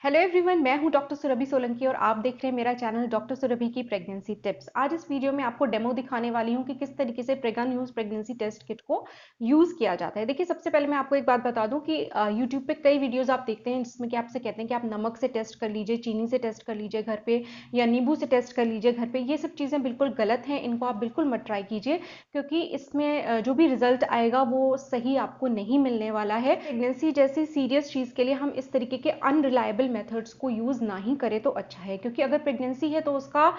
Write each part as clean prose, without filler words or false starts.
Hello everyone, मैं हूं doctor Surabhi Solanki और आप देख रहे हैं मेरा चैनल डॉक्टर सुरभि की प्रेगनेंसी टिप्स। आज इस वीडियो में आपको डेमो दिखाने वाली हूं कि किस तरीके से Prega News pregnancy test kit को यूज किया जाता है। देखिए, सबसे पहले मैं आपको एक बात बता दूं कि यूट्यूब पे कई वीडियोस आप देखते हैं जिसमें कि आपसे कहते हैं कि आप नमक से टेस्ट कर लीजिए, चीनी से टेस्ट कर लीजिए घर पे, या नींबू से टेस्ट कर लीजिए घर पे। ये सब चीजें बिल्कुल गलत हैं, इनको आप बिल्कुल मत ट्राई कीजिए, क्योंकि इसमें जो भी रिजल्ट आएगा वो सही आपको नहीं मिलने वाला है। प्रेगनेंसी जैसी सीरियस चीज के लिए हम इस तरीके के अनरिलायबल मेथड्स को यूज ना ही करें तो अच्छा है, क्योंकि अगर प्रेगनेंसी है तो उसका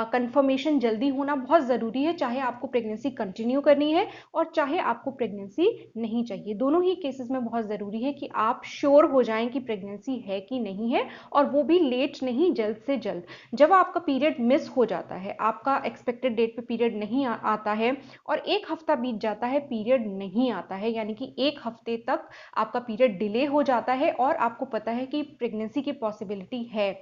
कंफर्मेशन जल्दी होना बहुत ज़रूरी है, चाहे आपको प्रेगनेंसी कंटिन्यू करनी है और चाहे आपको प्रेगनेंसी नहीं चाहिए। दोनों ही केसेस में बहुत ज़रूरी है कि आप श्योर हो जाएं कि प्रेगनेंसी है कि नहीं है, और वो भी लेट नहीं, जल्द से जल्द। जब आपका पीरियड मिस हो जाता है, आपका एक्सपेक्टेड डेट पे पीरियड नहीं आता है और एक हफ्ता बीत जाता है, पीरियड नहीं आता है, यानी कि एक हफ्ते तक आपका पीरियड डिले हो जाता है और आपको पता है कि प्रेगनेंसी की पॉसिबिलिटी है,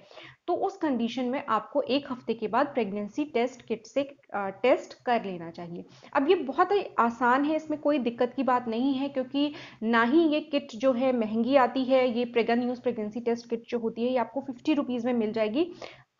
तो उस कंडीशन में आपको एक हफ्ते के बाद प्रेगनेंसी टेस्ट किट से टेस्ट कर लेना चाहिए। अब ये बहुत ही आसान है, इसमें कोई दिक्कत की बात नहीं है, क्योंकि ना ही ये किट जो है महंगी आती है। ये Prega News pregnancy test kit जो होती है ये आपको 50 रुपीज़ में मिल जाएगी।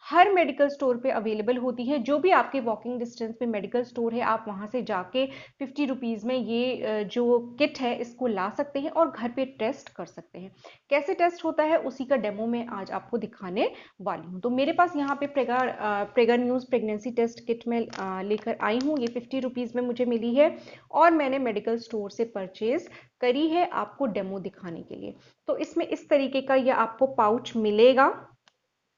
हर मेडिकल स्टोर पे अवेलेबल होती है। जो भी आपके वॉकिंग डिस्टेंस पे मेडिकल स्टोर है, आप वहां से जाके 50 रुपीज़ में ये जो किट है इसको ला सकते हैं और घर पे टेस्ट कर सकते हैं। कैसे टेस्ट होता है उसी का डेमो मैं आज आपको दिखाने वाली हूँ। तो मेरे पास यहाँ पे Prega News pregnancy test kit में लेकर आई हूँ। ये 50 रुपीज़ में मुझे मिली है और मैंने मेडिकल स्टोर से परचेज करी है आपको डेमो दिखाने के लिए। तो इसमें इस तरीके का ये आपको पाउच मिलेगा।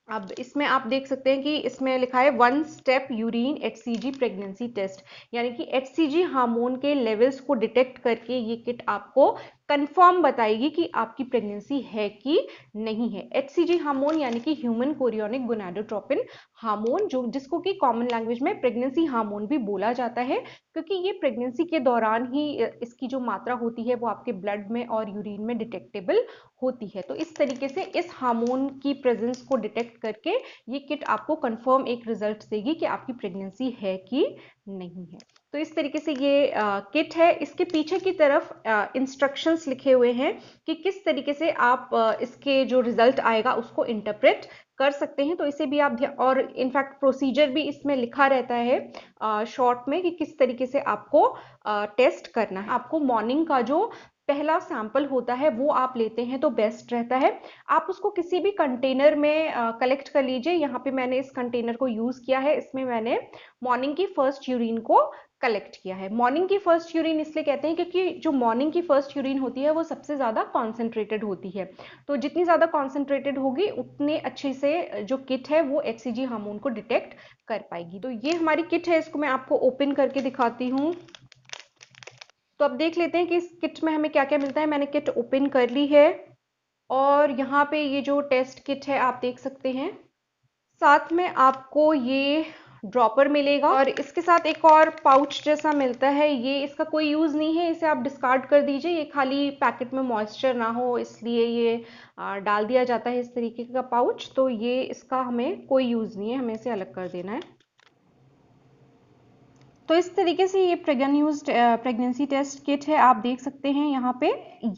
अब इसमें आप देख सकते हैं कि इसमें लिखा है 1 step urine HCG pregnancy test, यानी कि एचसीजी हार्मोन के लेवल्स को डिटेक्ट करके ये किट आपको कंफर्म बताएगी कि आपकी प्रेगनेंसी है कि नहीं है। एचसीजी हार्मोन यानी कि ह्यूमन कोरियोनिक गोनाडोट्रोपिन हार्मोन, जो जिसको कि कॉमन लैंग्वेज में प्रेगनेंसी हार्मोन भी बोला जाता है, क्योंकि ये प्रेगनेंसी के दौरान ही इसकी जो मात्रा होती है वो आपके ब्लड में और यूरिन में डिटेक्टेबल होती है। तो इस तरीके से इस हार्मोन की प्रेजेंस को डिटेक्ट करके ये किट आपको कंफर्म एक रिजल्ट देगी कि आपकी प्रेगनेंसी है कि नहीं है। तो इस तरीके से ये किट है। इसके पीछे की तरफ इंस्ट्रक्शंस लिखे हुए हैं कि किस तरीके से आप इसके जो रिजल्ट आएगा उसको इंटरप्रेट कर सकते हैं। तो इसे भी आप और इनफैक्ट प्रोसीजर भी इसमें लिखा रहता है शॉर्ट में कि किस तरीके से आपको टेस्ट करना है। आपको मॉर्निंग का जो पहला सैंपल होता है वो आप लेते हैं तो बेस्ट रहता है। आप उसको किसी भी कंटेनर में कलेक्ट कर लीजिए। यहाँ पे मैंने इस कंटेनर को यूज किया है। इसमें मैंने मॉर्निंग की फर्स्ट यूरिन को कलेक्ट किया है। मॉर्निंग की फर्स्ट यूरिन इसलिए कहते हैं क्योंकि जो मॉर्निंग की फर्स्ट यूरिन होती है वो सबसे ज्यादा कॉन्सेंट्रेटेड होती है। तो जितनी ज्यादा कॉन्सेंट्रेटेड होगी उतने अच्छे से जो किट है वो एचसीजी हार्मोन को डिटेक्ट कर पाएगी। तो ये हमारी किट है, इसको मैं आपको ओपन करके दिखाती हूँ। तो अब देख लेते हैं कि इस किट में हमें क्या क्या मिलता है। मैंने किट ओपन कर ली है और यहाँ पे ये जो टेस्ट किट है आप देख सकते हैं। साथ में आपको ये ड्रॉपर मिलेगा और इसके साथ एक और पाउच जैसा मिलता है। ये इसका कोई यूज़ नहीं है, इसे आप डिस्कार्ड कर दीजिए। ये खाली पैकेट में मॉइस्चर ना हो इसलिए ये डाल दिया जाता है इस तरीके का पाउच। तो ये इसका हमें कोई यूज़ नहीं है, हमें इसे अलग कर देना है। तो इस तरीके से ये न्यूज प्रेगनेंसी टेस्ट किट है, आप देख सकते हैं। यहाँ पे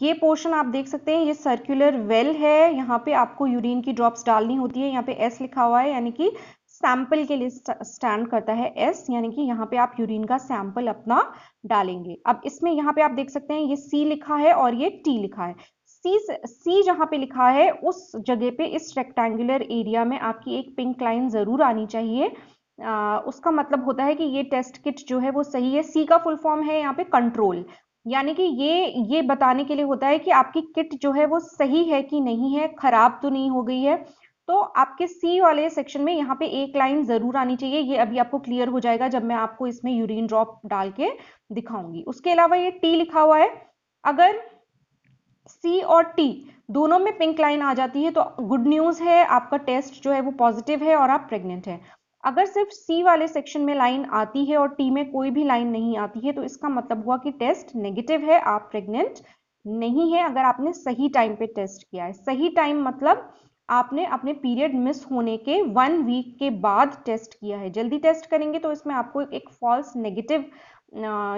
ये पोर्शन आप देख सकते हैं, ये सर्कुलर वेल है। यहाँ पे आपको यूरिन की ड्रॉप्स डालनी होती है। यहाँ पे एस लिखा हुआ है, यानी कि सैंपल के लिए स्टैंड करता है एस, यानी कि यहाँ पे आप यूरिन का सैंपल अपना डालेंगे। अब इसमें यहाँ पे आप देख सकते हैं ये सी लिखा है और ये टी लिखा है। सी जहाँ पे लिखा है उस जगह पे इस रेक्टेंगुलर एरिया में आपकी एक पिंक लाइन जरूर आनी चाहिए। उसका मतलब होता है कि ये टेस्ट किट जो है वो सही है। सी का फुल फॉर्म है यहाँ पे कंट्रोल, यानी कि ये बताने के लिए होता है कि आपकी किट जो है वो सही है कि नहीं है, खराब तो नहीं हो गई है। तो आपके सी वाले सेक्शन में यहाँ पे एक लाइन जरूर आनी चाहिए। ये अभी आपको क्लियर हो जाएगा जब मैं आपको इसमें यूरिन ड्रॉप डाल के दिखाऊंगी। उसके अलावा ये टी लिखा हुआ है। अगर सी और टी दोनों में पिंक लाइन आ जाती है तो गुड न्यूज है, आपका टेस्ट जो है वो पॉजिटिव है और आप प्रेग्नेंट हैं। अगर सिर्फ सी वाले सेक्शन में लाइन आती है और टी में कोई भी लाइन नहीं आती है तो इसका मतलब हुआ कि टेस्ट नेगेटिव है, आप प्रेग्नेंट नहीं है। अगर आपने सही टाइम पे टेस्ट किया है, सही टाइम मतलब आपने अपने पीरियड मिस होने के 1 वीक के बाद टेस्ट किया है। जल्दी टेस्ट करेंगे तो इसमें आपको एक फॉल्स नेगेटिव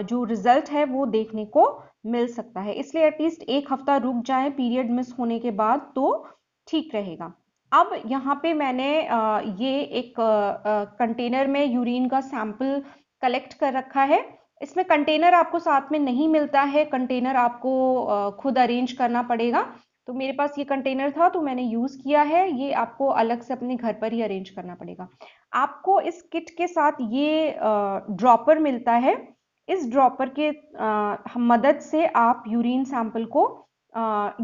जो रिजल्ट है वो देखने को मिल सकता है। इसलिए एटलीस्ट एक हफ्ता रुक जाए पीरियड मिस होने के बाद तो ठीक रहेगा। अब यहाँ पे मैंने ये एक कंटेनर में यूरिन का सैंपल कलेक्ट कर रखा है। इसमें कंटेनर आपको साथ में नहीं मिलता है, कंटेनर आपको खुद अरेंज करना पड़ेगा। तो मेरे पास ये कंटेनर था तो मैंने यूज़ किया है। ये आपको अलग से अपने घर पर ही अरेंज करना पड़ेगा। आपको इस किट के साथ ये ड्रॉपर मिलता है। इस ड्रॉपर के मदद से आप यूरिन सैंपल को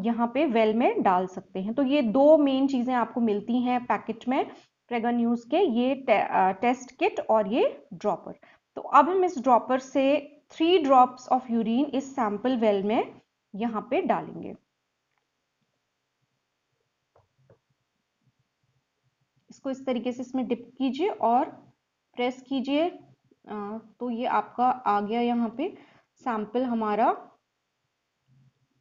यहाँ पे वेल में डाल सकते हैं। तो ये दो मेन चीज़ें आपको मिलती हैं पैकेट में प्रेगन न्यूज़ के, ये टेस्ट किट और ये ड्रॉपर। तो अब हम इस ड्रॉपर से 3 ड्रॉप्स ऑफ यूरिन इस सैंपल वेल में यहाँ पे डालेंगे। इसको इस तरीके से इसमें डिप कीजिए और प्रेस कीजिए। तो ये आपका आ गया, यहाँ पे सैंपल हमारा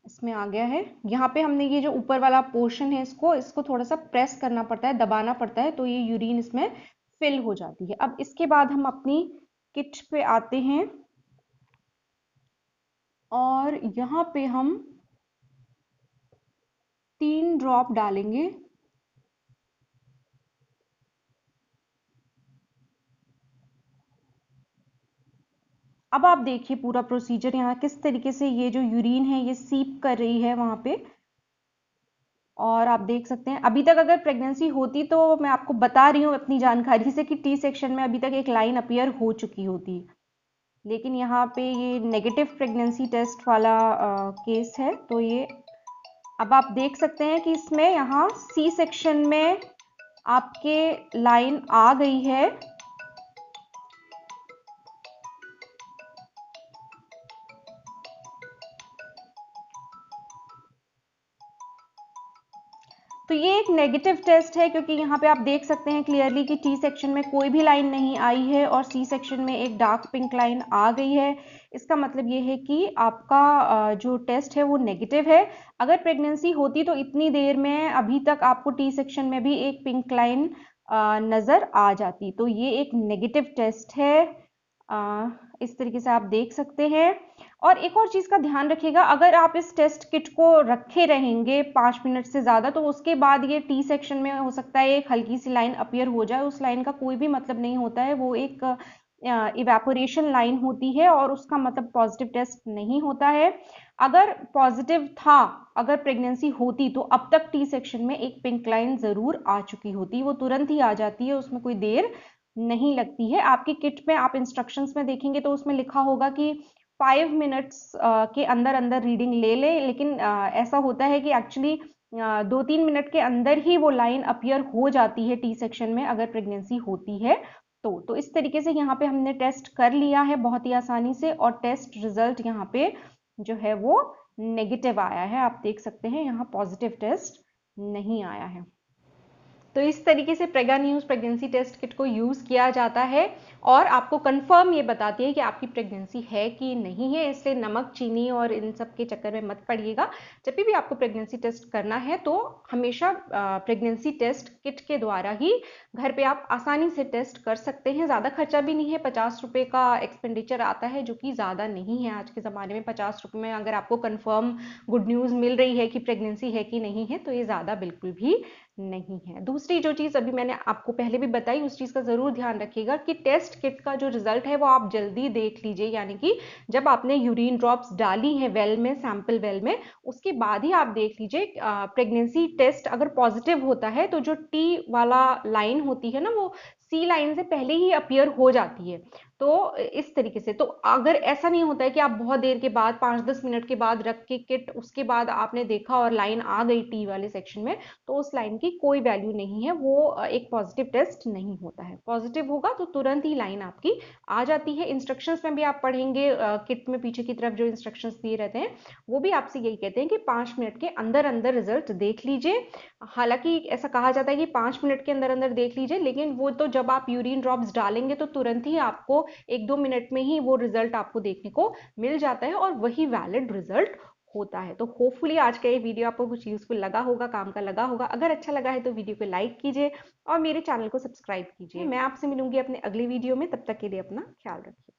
इसमें आ गया है। यहाँ पे हमने ये जो ऊपर वाला पोर्शन है इसको इसको थोड़ा सा प्रेस करना पड़ता है, दबाना पड़ता है, तो ये यूरिन इसमें फिल हो जाती है। अब इसके बाद हम अपनी किट पे आते हैं और यहाँ पे हम 3 ड्रॉप डालेंगे। अब आप देखिए पूरा प्रोसीजर यहाँ किस तरीके से ये जो यूरिन है ये सीप कर रही है वहां पे। और आप देख सकते हैं अभी तक अगर प्रेगनेंसी होती तो मैं आपको बता रही हूँ अपनी जानकारी से कि टी सेक्शन में अभी तक एक लाइन अपीयर हो चुकी होती, लेकिन यहाँ पे ये नेगेटिव प्रेगनेंसी टेस्ट वाला केस है। तो ये अब आप देख सकते हैं कि इसमें यहाँ सी सेक्शन में आपके लाइन आ गई है। तो ये एक नेगेटिव टेस्ट है क्योंकि यहाँ पे आप देख सकते हैं क्लियरली कि टी सेक्शन में कोई भी लाइन नहीं आई है और सी सेक्शन में एक डार्क पिंक लाइन आ गई है। इसका मतलब ये है कि आपका जो टेस्ट है वो नेगेटिव है। अगर प्रेगनेंसी होती तो इतनी देर में अभी तक आपको टी सेक्शन में भी एक पिंक लाइन नज़र आ जाती। तो ये एक नेगेटिव टेस्ट है। इस तरीके से आप देख सकते हैं। और एक और चीज़ का ध्यान रखिएगा, अगर आप इस टेस्ट किट को रखे रहेंगे 5 मिनट से ज़्यादा तो उसके बाद ये टी सेक्शन में हो सकता है एक हल्की सी लाइन अपीयर हो जाए। उस लाइन का कोई भी मतलब नहीं होता है, वो एक इवेपोरेशन लाइन होती है और उसका मतलब पॉजिटिव टेस्ट नहीं होता है। अगर पॉजिटिव था, अगर प्रेगनेंसी होती तो अब तक टी सेक्शन में एक पिंक लाइन ज़रूर आ चुकी होती। वो तुरंत ही आ जाती है, उसमें कोई देर नहीं लगती है। आपकी किट में आप इंस्ट्रक्शंस में देखेंगे तो उसमें लिखा होगा कि 5 मिनट्स के अंदर अंदर रीडिंग ले ले, लेकिन ऐसा होता है कि एक्चुअली 2-3 मिनट के अंदर ही वो लाइन अपीयर हो जाती है टी सेक्शन में अगर प्रेगनेंसी होती है। तो इस तरीके से यहाँ पे हमने टेस्ट कर लिया है बहुत ही आसानी से और टेस्ट रिजल्ट यहाँ पे जो है वो नेगेटिव आया है। आप देख सकते हैं यहाँ पॉजिटिव टेस्ट नहीं आया है। तो इस तरीके से Prega News pregnancy test kit को यूज़ किया जाता है और आपको कंफर्म ये बताती है कि आपकी प्रेगनेंसी है कि नहीं है। इसलिए नमक, चीनी और इन सब के चक्कर में मत पड़िएगा। जब भी आपको प्रेगनेंसी टेस्ट करना है तो हमेशा प्रेगनेंसी टेस्ट किट के द्वारा ही घर पे आप आसानी से टेस्ट कर सकते हैं। ज़्यादा खर्चा भी नहीं है, 50 रुपये का एक्सपेंडिचर आता है जो कि ज़्यादा नहीं है। आज के ज़माने में 50 रुपये में अगर आपको कन्फर्म गुड न्यूज़ मिल रही है कि प्रेगनेंसी है कि नहीं है तो ये ज़्यादा बिल्कुल भी नहीं है। दूसरी जो चीज़ अभी मैंने आपको पहले भी बताई उस चीज़ का ज़रूर ध्यान रखिएगा कि टेस्ट किट का जो रिजल्ट है वो आप जल्दी देख लीजिए। यानी कि जब आपने यूरिन ड्रॉप्स डाली हैं वेल में, सैंपल वेल में, उसके बाद ही आप देख लीजिए। प्रेगनेंसी टेस्ट अगर पॉजिटिव होता है तो जो टी वाला लाइन होती है ना वो सी लाइन से पहले ही अपीयर हो जाती है। तो इस तरीके से, तो अगर ऐसा नहीं होता है कि आप बहुत देर के बाद 5-10 मिनट के बाद रख के किट उसके बाद आपने देखा और लाइन आ गई टी वाले सेक्शन में, तो उस लाइन की कोई वैल्यू नहीं है। वो एक पॉजिटिव टेस्ट नहीं होता है। पॉजिटिव होगा तो तुरंत ही लाइन आपकी आ जाती है। इंस्ट्रक्शंस में भी आप पढ़ेंगे, किट में पीछे की तरफ जो इंस्ट्रक्शंस दिए रहते हैं वो भी आपसे यही कहते हैं कि 5 मिनट के अंदर अंदर रिजल्ट देख लीजिए। हालांकि ऐसा कहा जाता है कि 5 मिनट के अंदर अंदर देख लीजिए, लेकिन वो तो जब आप यूरिन ड्रॉप्स डालेंगे तो तुरंत ही आपको 1-2 मिनट में ही वो रिजल्ट आपको देखने को मिल जाता है और वही वैलिड रिजल्ट होता है। तो होपफुली आज का ये वीडियो आपको कुछ यूजफुल लगा होगा, काम का लगा होगा। अगर अच्छा लगा है तो वीडियो को लाइक कीजिए और मेरे चैनल को सब्सक्राइब कीजिए। मैं आपसे मिलूंगी अपने अगले वीडियो में, तब तक के लिए अपना ख्याल रखिए।